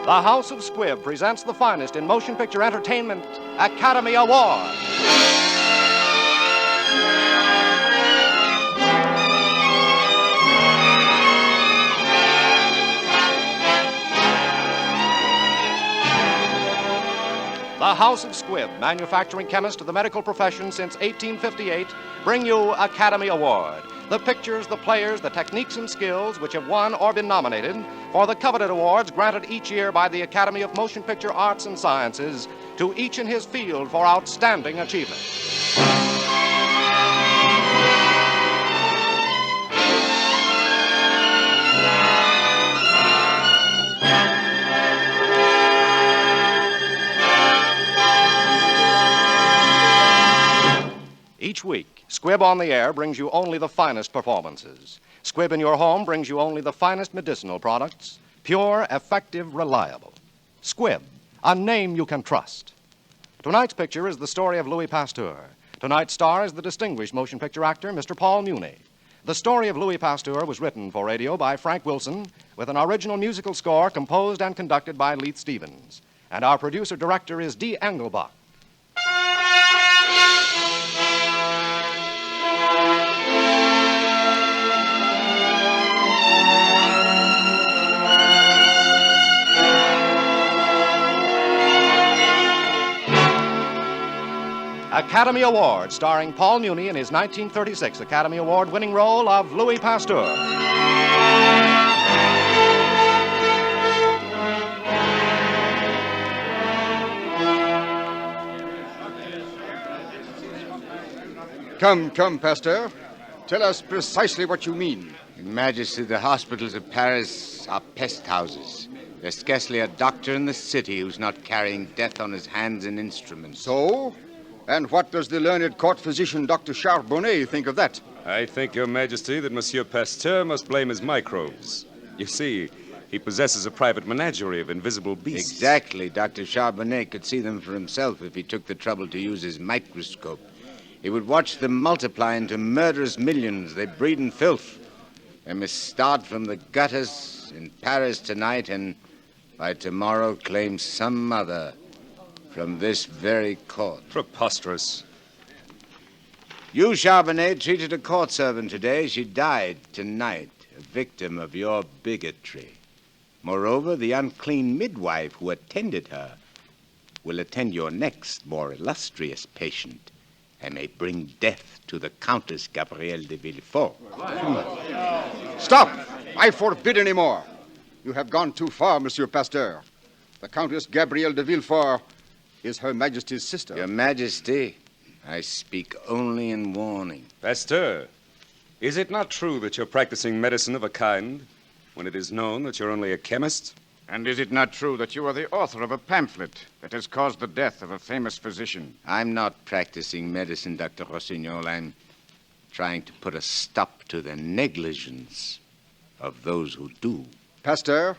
The House of Squibb presents the finest in motion picture entertainment, Academy Award. The House of Squibb, manufacturing chemist to the medical profession since 1858, bring you Academy Award. The pictures, the players, the techniques and skills which have won or been nominated for the coveted awards granted each year by the Academy of Motion Picture Arts and Sciences to each in his field for outstanding achievement. Each week, Squibb on the Air brings you only the finest performances. Squibb in your home brings you only the finest medicinal products, pure, effective, reliable. Squibb, a name you can trust. Tonight's picture is the story of Louis Pasteur. Tonight's star is the distinguished motion picture actor, Mr. Paul Muni. The story of Louis Pasteur was written for radio by Frank Wilson with an original musical score composed and conducted by Leith Stevens. And our producer-director is D. Engelbach. Academy Award, starring Paul Muni in his 1936 Academy Award-winning role of Louis Pasteur. Come, Pasteur. Tell us precisely what you mean. Your Majesty, the hospitals of Paris are pest houses. There's scarcely a doctor in the city who's not carrying death on his hands and instruments. So? And what does the learned court physician, Dr. Charbonnet, think of that? I think, Your Majesty, that Monsieur Pasteur must blame his microbes. You see, he possesses a private menagerie of invisible beasts. Exactly. Dr. Charbonnet could see them for himself if he took the trouble to use his microscope. He would watch them multiply into murderous millions. They breed in filth. They must start from the gutters in Paris tonight and by tomorrow claim some mother from this very court. Preposterous. You, Charbonnet, treated a court servant today. She died tonight, a victim of your bigotry. Moreover, the unclean midwife who attended her will attend your next, more illustrious patient and may bring death to the Countess Gabrielle de Villefort. Stop! I forbid any more. You have gone too far, Monsieur Pasteur. The Countess Gabrielle de Villefort is Her Majesty's sister. Your Majesty, I speak only in warning. Pasteur, is it not true that you're practicing medicine of a kind when it is known that you're only a chemist? And is it not true that you are the author of a pamphlet that has caused the death of a famous physician? I'm not practicing medicine, Dr. Rossignol. I'm trying to put a stop to the negligence of those who do. Pasteur,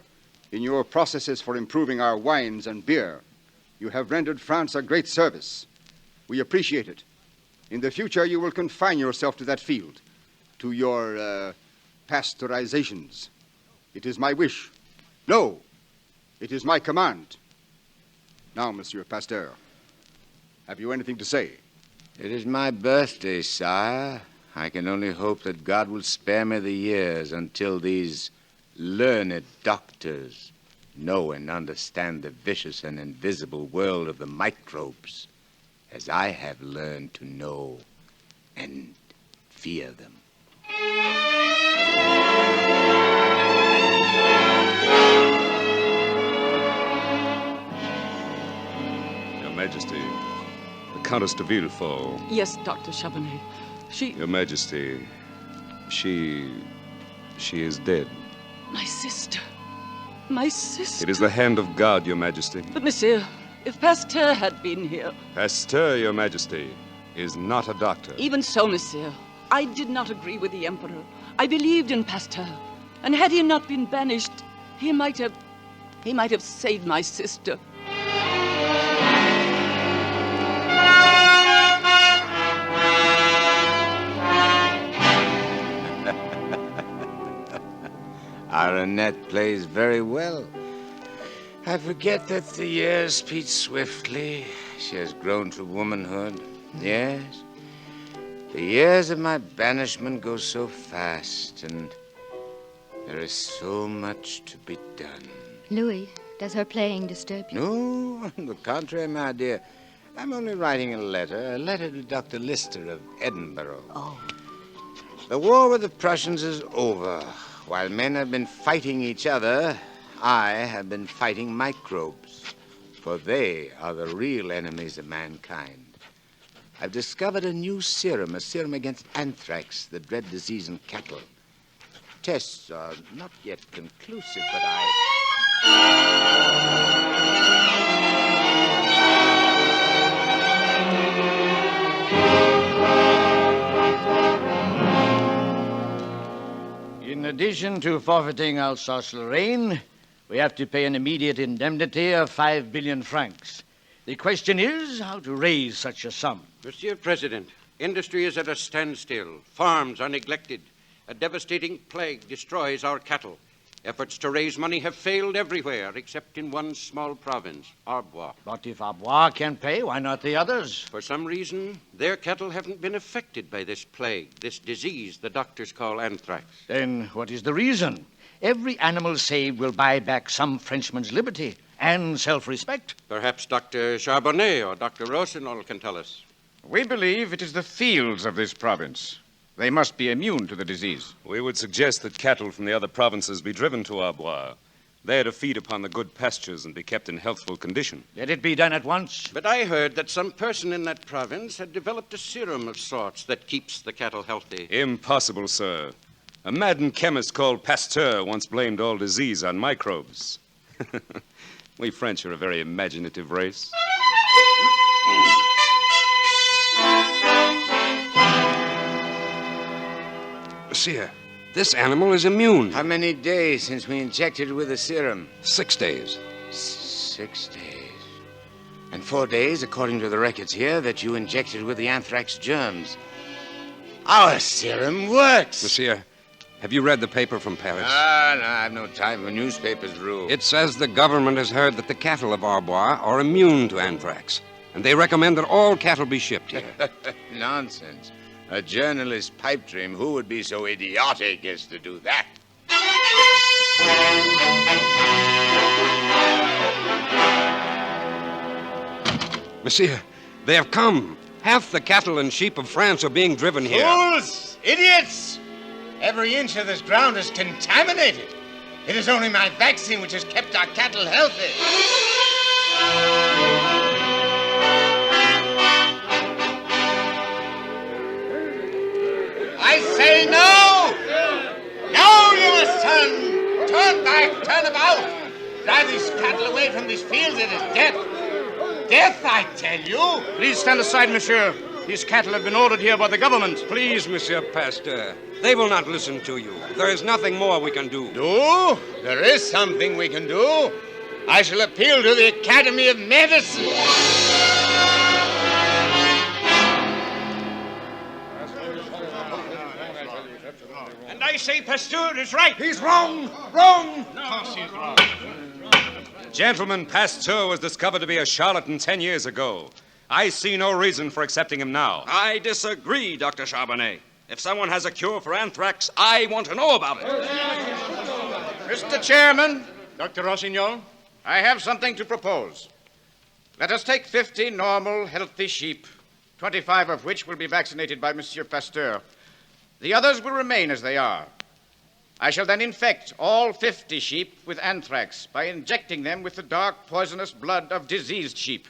in your processes for improving our wines and beer, you have rendered France a great service. We appreciate it. In the future, you will confine yourself to that field, to your pasteurizations. It is my wish. No, it is my command. Now, Monsieur Pasteur, have you anything to say? It is my birthday, sire. I can only hope that God will spare me the years until these learned doctors know and understand the vicious and invisible world of the microbes as I have learned to know and fear them. Your Majesty, the Countess de Villefort. Yes, Dr. Charbonnet. Your Majesty, she is dead. My sister. My sister. It is the hand of God, Your Majesty. But, monsieur, if Pasteur had been here... Pasteur, Your Majesty, is not a doctor. Even so, monsieur, I did not agree with the Emperor. I believed in Pasteur. And had he not been banished, he might have saved my sister. Our Annette plays very well. I forget that the years speed swiftly. She has grown to womanhood. Yes. The years of my banishment go so fast, and there is so much to be done. Louis, does her playing disturb you? No, on the contrary, my dear. I'm only writing a letter to Dr. Lister of Edinburgh. Oh. The war with the Prussians is over. While men have been fighting each other, I have been fighting microbes, for they are the real enemies of mankind. I've discovered a new serum, a serum against anthrax, the dread disease in cattle. Tests are not yet conclusive, but In addition to forfeiting Alsace-Lorraine, we have to pay an immediate indemnity of 5 billion francs. The question is how to raise such a sum. Monsieur President, industry is at a standstill. Farms are neglected. A devastating plague destroys our cattle. Efforts to raise money have failed everywhere except in one small province, Arbois. But if Arbois can pay, why not the others? For some reason, their cattle haven't been affected by this plague, this disease the doctors call anthrax. Then what is the reason? Every animal saved will buy back some Frenchman's liberty and self-respect. Perhaps Dr. Charbonnet or Dr. Rossignol can tell us. We believe it is the fields of this province. They must be immune to the disease. We would suggest that cattle from the other provinces be driven to Arbois, there to feed upon the good pastures and be kept in healthful condition. Let it be done at once. But I heard that some person in that province had developed a serum of sorts that keeps the cattle healthy. Impossible, sir. A maddened chemist called Pasteur once blamed all disease on microbes. We French are a very imaginative race. Monsieur, this animal is immune. how many days since we injected it with the serum? 6 days. 6 days. And 4 days, according to the records here, that you injected with the anthrax germs. Our serum works. Monsieur, have you read the paper from Paris? No, I have no time for newspapers, Rule. It says the government has heard that the cattle of Arbois are immune to anthrax, and they recommend that all cattle be shipped here. Nonsense. A journalist's pipe dream. Who would be so idiotic as to do that? Monsieur, they have come. Half the cattle and sheep of France are being driven here. Fools! Idiots! Every inch of this ground is contaminated. It is only my vaccine which has kept our cattle healthy. I say no! No, you must turn back, turn about. Drive these cattle away from these fields. It is death. Death, I tell you. Please stand aside, monsieur. These cattle have been ordered here by the government. Please, Monsieur Pasteur. They will not listen to you. There is nothing more we can do. Do? There is something we can do. I shall appeal to the Academy of Medicine. And I say Pasteur is right. He's wrong. Wrong. Gentlemen, Pasteur was discovered to be a charlatan 10 years ago. I see no reason for accepting him now. I disagree, Dr. Charbonnet. If someone has a cure for anthrax, I want to know about it. Mr. Chairman, Dr. Rossignol, I have something to propose. Let us take 50 normal, healthy sheep, 25 of which will be vaccinated by Monsieur Pasteur. The others will remain as they are. I shall then infect all 50 sheep with anthrax by injecting them with the dark, poisonous blood of diseased sheep.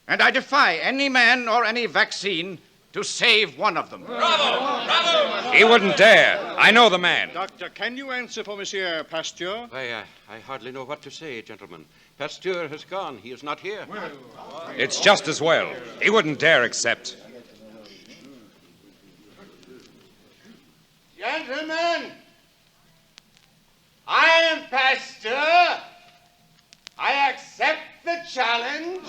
And I defy any man or any vaccine to save one of them. Bravo! Bravo! He wouldn't dare. I know the man. Doctor, can you answer for Monsieur Pasteur? I hardly know what to say, gentlemen. Pasteur has gone. He is not here. It's just as well. He wouldn't dare accept. Gentlemen, I am Pasteur. I accept the challenge.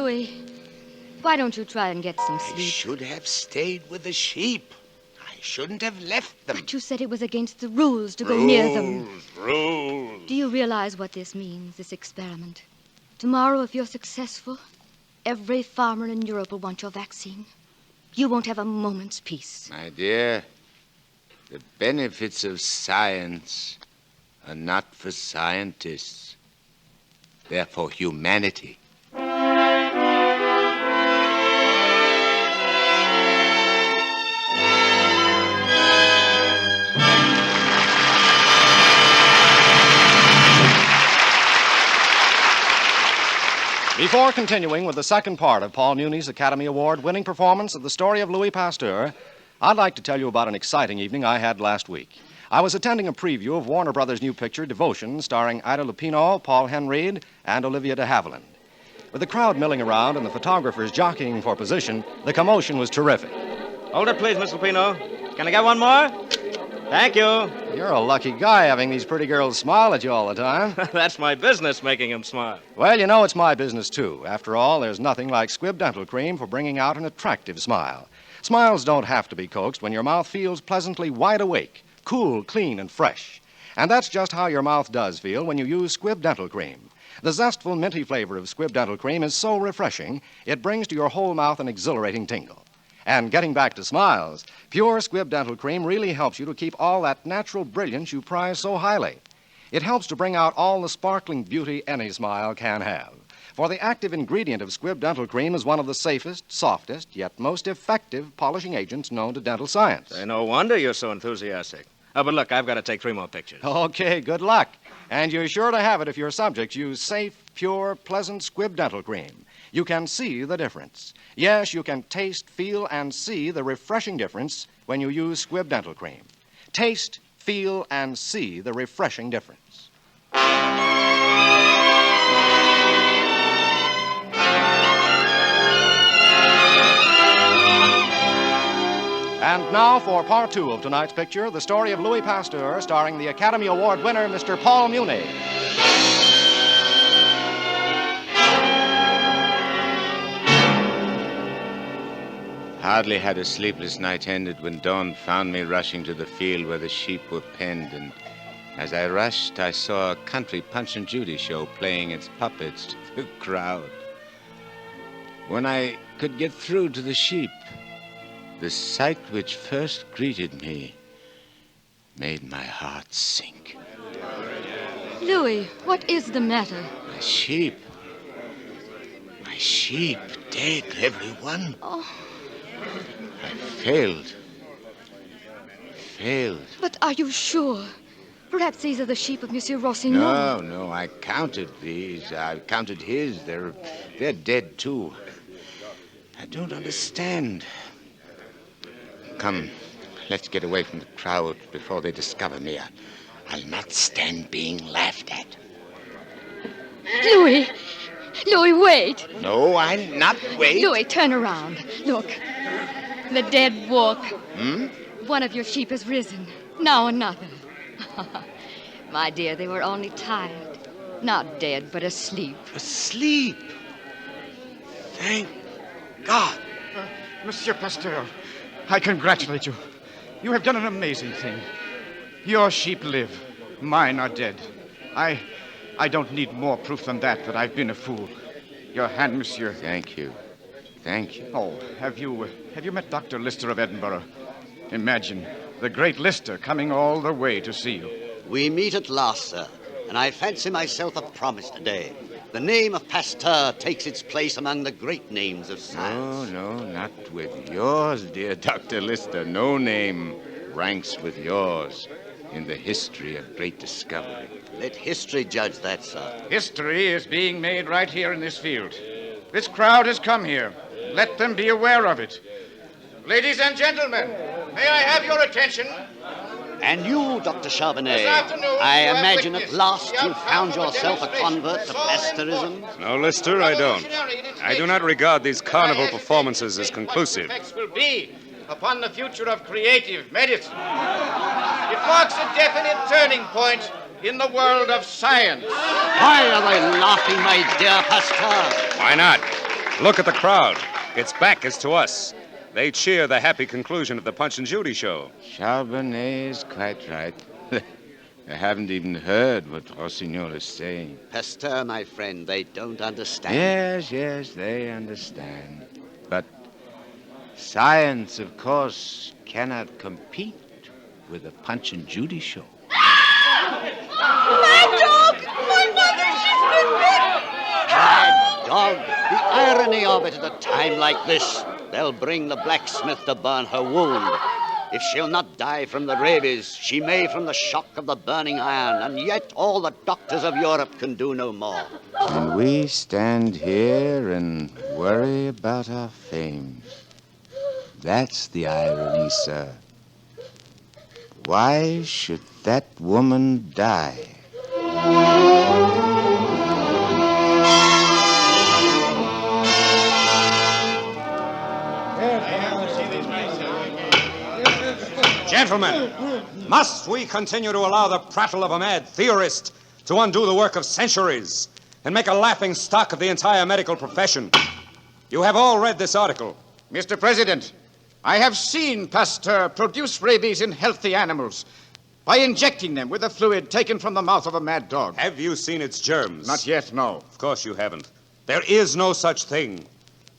Louis, why don't you try and get some I sleep? should have stayed with the sheep. I shouldn't have left them. But you said it was against the rules to go near them. Rules. Do you realize what this means, this experiment? Tomorrow, if you're successful, every farmer in Europe will want your vaccine. You won't have a moment's peace. My dear, the benefits of science are not for scientists. They're for humanity. Before continuing with the second part of Paul Muni's Academy Award-winning performance of the story of Louis Pasteur, I'd like to tell you about an exciting evening I had last week. I was attending a preview of Warner Brothers' new picture, Devotion, starring Ida Lupino, Paul Henreid, and Olivia de Havilland. With the crowd milling around and the photographers jockeying for position, the commotion was terrific. Hold it, please, Miss Lupino. Can I get one more? Thank you. You're a lucky guy having these pretty girls smile at you all the time. That's my business, making them smile. Well, you know, it's my business, too. After all, there's nothing like Squibb Dental Cream for bringing out an attractive smile. Smiles don't have to be coaxed when your mouth feels pleasantly wide awake, cool, clean, and fresh. And that's just how your mouth does feel when you use Squibb Dental Cream. The zestful, minty flavor of Squibb Dental Cream is so refreshing, it brings to your whole mouth an exhilarating tingle. And getting back to smiles, pure Squibb Dental Cream really helps you to keep all that natural brilliance you prize so highly. It helps to bring out all the sparkling beauty any smile can have. For the active ingredient of Squibb Dental Cream is one of the safest, softest, yet most effective polishing agents known to dental science. No wonder you're so enthusiastic. Oh, but look, I've got to take 3 more pictures. Okay, good luck. And you're sure to have it if your subjects use safe, pure, pleasant Squibb Dental Cream. You can see the difference. Yes, you can taste, feel, and see the refreshing difference when you use Squibb Dental Cream. Taste, feel, and see the refreshing difference. And now for part 2 of tonight's picture, the story of Louis Pasteur, starring the Academy Award winner, Mr. Paul Muni. Hardly had a sleepless night ended when dawn found me rushing to the field where the sheep were penned, and as I rushed, I saw a country Punch and Judy show playing its puppets to the crowd. When I could get through to the sheep, the sight which first greeted me made my heart sink. Louis, what is the matter? My sheep, dead, every one. Oh. I failed. But are you sure? Perhaps these are the sheep of Monsieur Rossignol. No, I counted these. I counted his. They're dead, too. I don't understand. Come, let's get away from the crowd before they discover me. I'll not stand being laughed at. Louis, wait. No, I'll not wait. Louis, turn around. Look, the dead walk. Hmm? One of your sheep has risen. Now another. My dear, they were only tired. Not dead, but asleep. Asleep? Thank God. Monsieur Pasteur, I congratulate you. You have done an amazing thing. Your sheep live. Mine are dead. I don't need more proof than that I've been a fool. Your hand, monsieur. Thank you. Oh, have you met Dr. Lister of Edinburgh? Imagine, the great Lister coming all the way to see you. We meet at last, sir, and I fancy myself a promise today. The name of Pasteur takes its place among the great names of science. No, not with yours, dear Dr. Lister. No name ranks with yours in the history of great discovery. Let history judge that, sir. History is being made right here in this field. This crowd has come here. Let them be aware of it. Ladies and gentlemen, may I have your attention? And you, Dr. Charbonnet, This afternoon, I you have imagine at witnessed last the you've found outcome of a yourself a demonstration convert to Pasteurism. No, Lister, I don't. I do not regard these carnival performances as conclusive. Effects will be upon the future of creative medicine. It marks a definite turning point in the world of science. Why are they laughing, my dear Pasteur? Why not? Look at the crowd. Its back is to us. They cheer the happy conclusion of the Punch and Judy show. Charbonnet is quite right. I haven't even heard what Rossignol is saying. Pasteur, my friend, they don't understand. Yes, they understand. But science, of course, cannot compete with the Punch and Judy show. Mad dog! My mother, she's been bitten! Mad dog! The irony of it at a time like this. They'll bring the blacksmith to burn her wound. If she'll not die from the rabies, she may from the shock of the burning iron, and yet all the doctors of Europe can do no more. And we stand here and worry about our fame. That's the irony, sir. Why should that woman die? Gentlemen, must we continue to allow the prattle of a mad theorist to undo the work of centuries and make a laughing stock of the entire medical profession? You have all read this article. Mr. President, I have seen Pasteur produce rabies in healthy animals by injecting them with a fluid taken from the mouth of a mad dog. Have you seen its germs? Not yet, no. Of course you haven't. There is no such thing.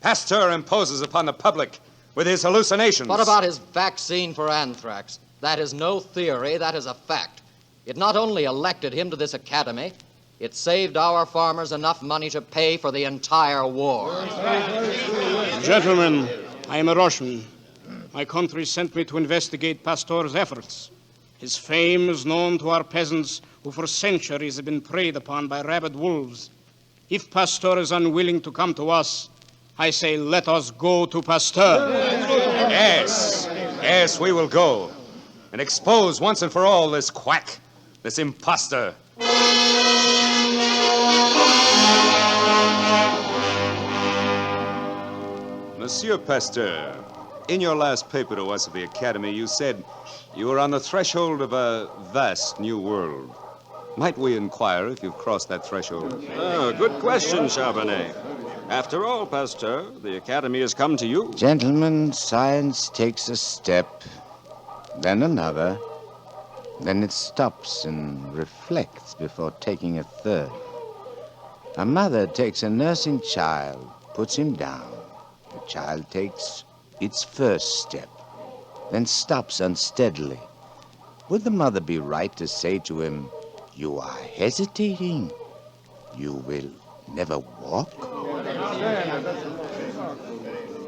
Pasteur imposes upon the public with his hallucinations. What about his vaccine for anthrax? That is no theory, that is a fact. It not only elected him to this academy, it saved our farmers enough money to pay for the entire war. Gentlemen, I am a Russian. My country sent me to investigate Pasteur's efforts. His fame is known to our peasants who for centuries have been preyed upon by rabid wolves. If Pasteur is unwilling to come to us, I say let us go to Pasteur. Yes, we will go and expose once and for all this quack, this impostor. Monsieur Pasteur, in your last paper to us at the Academy, you said you were on the threshold of a vast new world. Might we inquire if you've crossed that threshold? Good question, Charbonnet. After all, Pasteur, the Academy has come to you. Gentlemen, science takes a step, then another, then it stops and reflects before taking a third. A mother takes a nursing child, puts him down. The child takes its first step, then stops unsteadily. Would the mother be right to say to him, "You are hesitating. You will never walk"?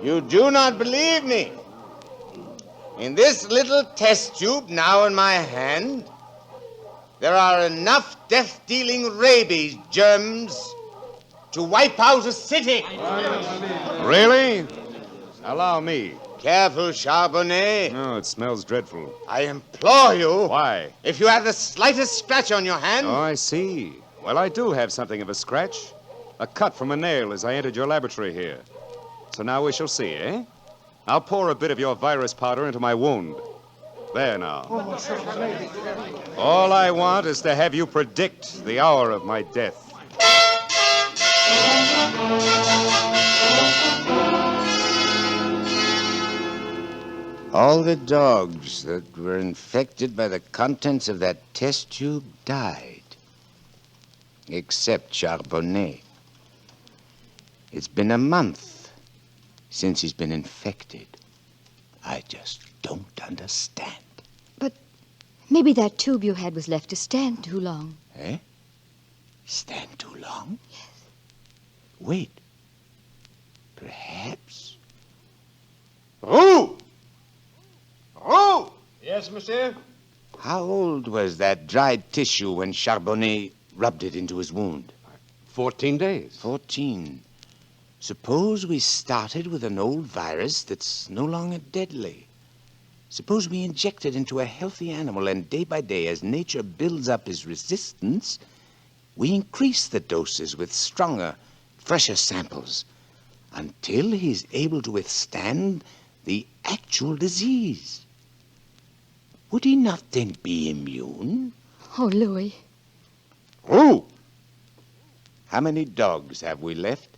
You do not believe me? In this little test tube now in my hand, there are enough death-dealing rabies germs to wipe out a city. Really? Allow me. Careful, Charbonnet. No, it smells dreadful. I implore you. Why? If you have the slightest scratch on your hand. Oh, I see. Well, I do have something of a scratch. A cut from a nail as I entered your laboratory here. So now we shall see, eh? I'll pour a bit of your virus powder into my wound. There now. All I want is to have you predict the hour of my death. All the dogs that were infected by the contents of that test tube died, except Charbonnet. It's been a month since he's been infected. I just don't understand. But maybe that tube you had was left to stand too long. Eh? Stand too long? Yes. Wait. Perhaps. Oh! Oh! Yes, monsieur? How old was that dried tissue when Charbonnet rubbed it into his wound? 14 days. 14. Suppose we started with an old virus that's no longer deadly. Suppose we inject it into a healthy animal, and day by day, as nature builds up his resistance, we increase the doses with stronger, fresher samples until he's able to withstand the actual disease. Would he not then be immune? Oh, Louis. Oh! How many dogs have we left?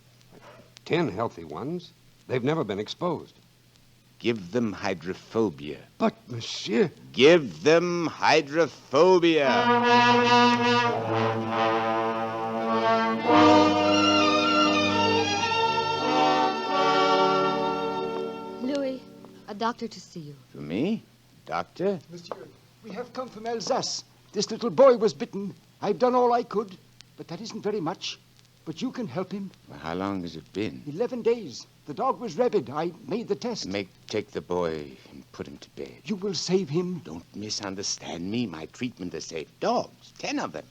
10 healthy ones. They've never been exposed. Give them hydrophobia. But, monsieur... Give them hydrophobia. Louis, a doctor to see you. For me? Doctor? Monsieur, we have come from Alsace. This little boy was bitten. I've done all I could, but that isn't very much. But you can help him. Well, how long has it been? 11 days. The dog was rabid. I made the test. Take the boy and put him to bed. You will save him. Don't misunderstand me. My treatment has saved dogs, 10 of them.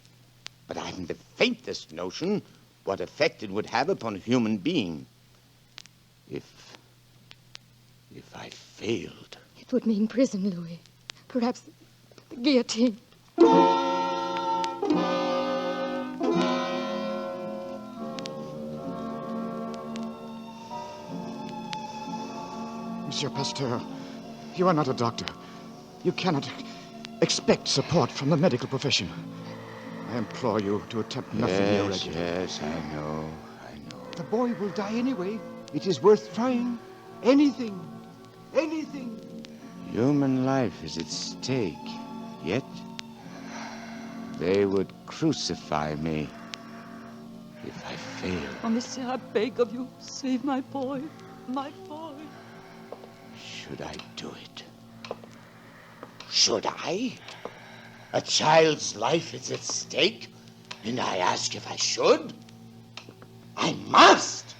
But I haven't the faintest notion what effect it would have upon a human being. If I failed. It would mean prison, Louis. Perhaps the guillotine. Monsieur Pasteur, you are not a doctor. You cannot expect support from the medical profession. I implore you to attempt nothing irregular. Yes, I know. The boy will die anyway. It is worth trying. Anything. Anything. Human life is at stake. Yet, they would crucify me if I failed. Oh, monsieur, I beg of you, save my boy. My boy. Should I do it? Should I? A child's life is at stake, and I ask if I should? I must!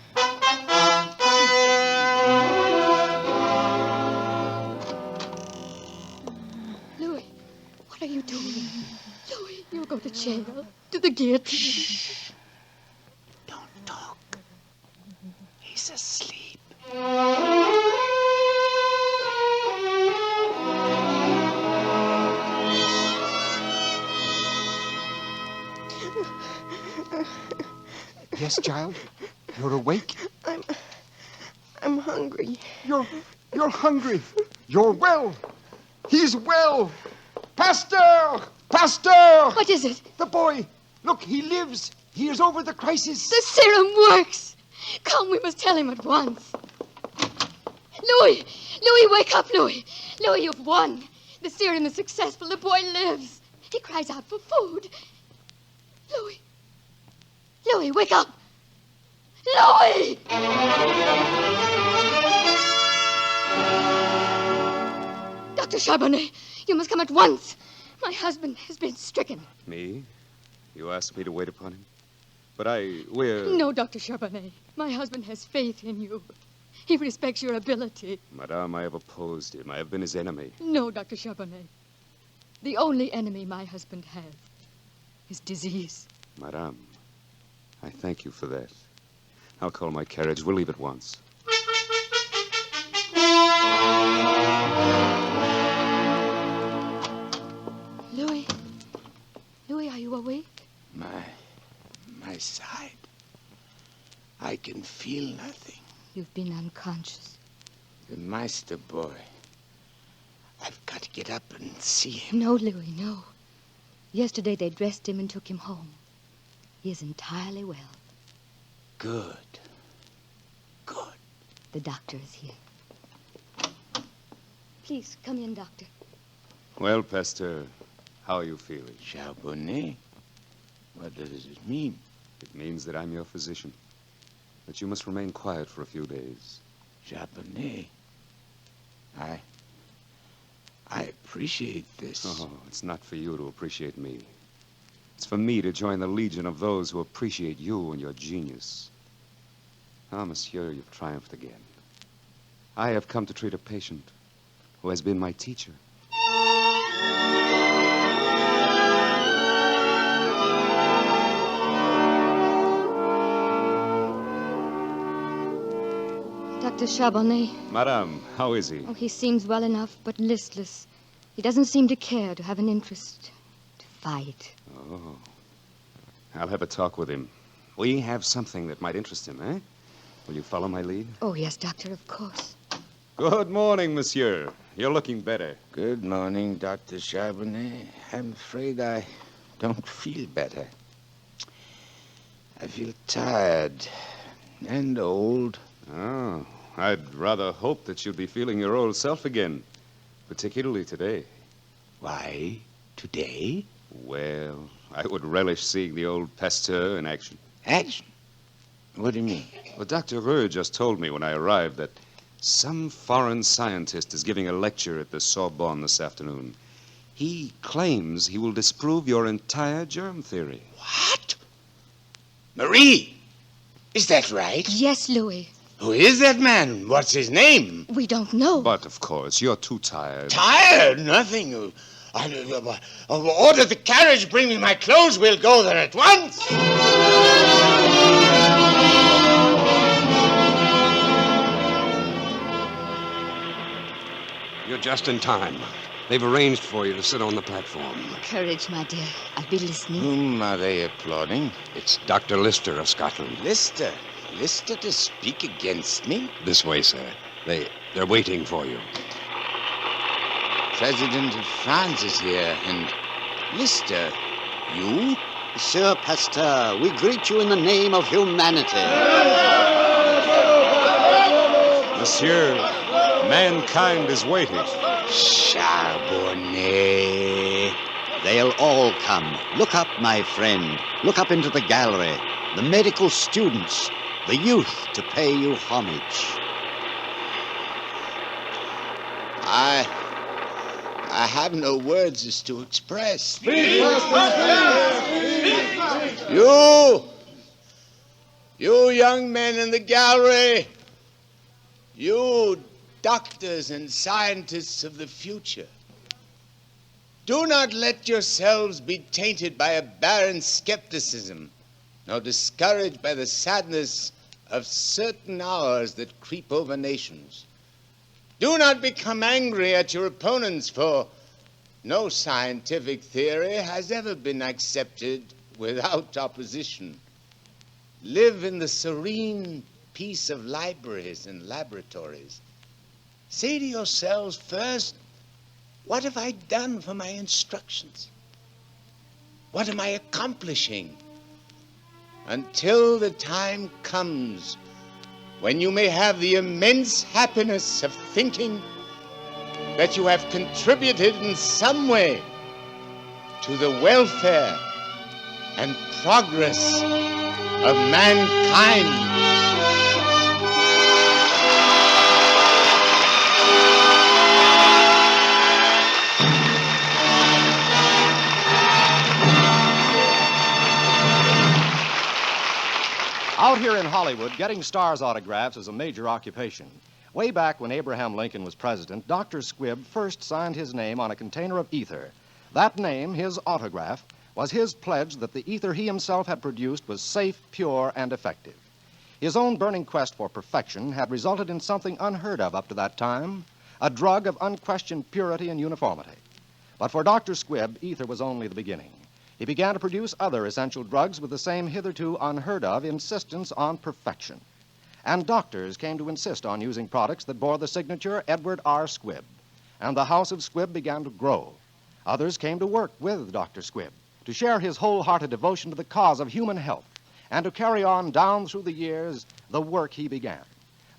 Louis, what are you doing? Louis, you'll go to jail. To the guillotine. Shh. Don't talk. He's asleep. Yes, child? You're awake? I'm hungry. You're hungry. You're well. He's well. Pasteur! Pasteur! What is it? The boy. Look, he lives. He is over the crisis. The serum works. Come, we must tell him at once. Louis! Louis, wake up, Louis! Louis, you've won. The serum is successful. The boy lives. He cries out for food. Louis! Louis, wake up! Louis! Dr. Charbonnet, you must come at once. My husband has been stricken. Me? You asked me to wait upon him? But we're... No, Dr. Charbonnet. My husband has faith in you. He respects your ability. Madame, I have opposed him. I have been his enemy. No, Dr. Charbonnet. The only enemy my husband has is disease. Madame, I thank you for that. I'll call my carriage. We'll leave at once. Louis? Louis, are you awake? My side. I can feel nothing. You've been unconscious. The Meister boy. I've got to get up and see him. No, Louis, no. Yesterday they dressed him and took him home. He is entirely well. Good. The doctor is here. Please, come in, doctor. Well, Pasteur, how are you feeling? Charbonnet? What does it mean? It means that I'm your physician. That you must remain quiet for a few days. Charbonnet? I appreciate this. Oh, it's not for you to appreciate me. It's for me to join the legion of those who appreciate you and your genius. Ah, monsieur, you've triumphed again. I have come to treat a patient who has been my teacher. Dr. Charbonnet. Madame, how is he? Oh, he seems well enough, but listless. He doesn't seem to care, to have an interest, to fight. Oh. I'll have a talk with him. We have something that might interest him, eh? Will you follow my lead? Oh, yes, doctor, of course. Good morning, monsieur. You're looking better. Good morning, Dr. Charbonnet. I'm afraid I don't feel better. I feel tired, and old. Oh, I'd rather hope that you'd be feeling your old self again, particularly today. Why, today? Well, I would relish seeing the old Pasteur in action. Action? What do you mean? Well, Dr. Reux just told me when I arrived that some foreign scientist is giving a lecture at the Sorbonne this afternoon. He claims he will disprove your entire germ theory. What? Marie, is that right? Yes, Louis. Who is that man? What's his name? We don't know. But, of course, you're too tired. Tired? Nothing. Order the carriage, bring me my clothes. We'll go there at once. You're just in time. They've arranged for you to sit on the platform. Courage, my dear. I'll be listening. Whom are they applauding? It's Dr. Lister of Scotland. Lister? Lister to speak against me? This way, sir. They're waiting for you. President of France is here, and Lister, you? Sir Pasteur, we greet you in the name of humanity. Monsieur, mankind is waiting. Charbonnet. They'll all come. Look up, my friend. Look up into the gallery. The medical students, the youth to pay you homage. I have no words as to express. You young men in the gallery, you doctors and scientists of the future, do not let yourselves be tainted by a barren skepticism, nor discouraged by the sadness of certain hours that creep over nations. Do not become angry at your opponents, for no scientific theory has ever been accepted without opposition. Live in the serene peace of libraries and laboratories. Say to yourselves first, what have I done for my instructions? What am I accomplishing? Until the time comes when you may have the immense happiness of thinking that you have contributed in some way to the welfare and progress of mankind. Out here in Hollywood, getting stars' autographs is a major occupation. Way back when Abraham Lincoln was president, Dr. Squibb first signed his name on a container of ether. That name, his autograph, was his pledge that the ether he himself had produced was safe, pure, and effective. His own burning quest for perfection had resulted in something unheard of up to that time, a drug of unquestioned purity and uniformity. But for Dr. Squibb, ether was only the beginning. He began to produce other essential drugs with the same hitherto unheard of insistence on perfection. And doctors came to insist on using products that bore the signature Edward R. Squibb. And the house of Squibb began to grow. Others came to work with Dr. Squibb to share his wholehearted devotion to the cause of human health and to carry on down through the years the work he began.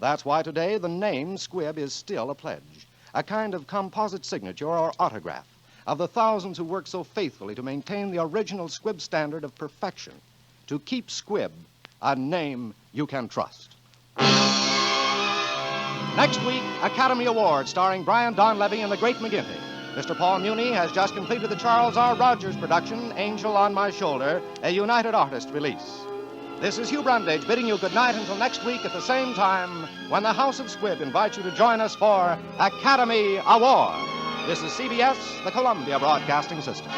That's why today the name Squibb is still a pledge, a kind of composite signature or autograph of the thousands who work so faithfully to maintain the original Squibb standard of perfection, to keep Squibb a name you can trust. Next week, Academy Award starring Brian Donlevy and the Great McGinty. Mr. Paul Muni has just completed the Charles R. Rogers production, Angel on My Shoulder, a United Artists release. This is Hugh Brundage bidding you good night until next week at the same time when the House of Squibb invites you to join us for Academy Award. This is CBS, the Columbia Broadcasting System.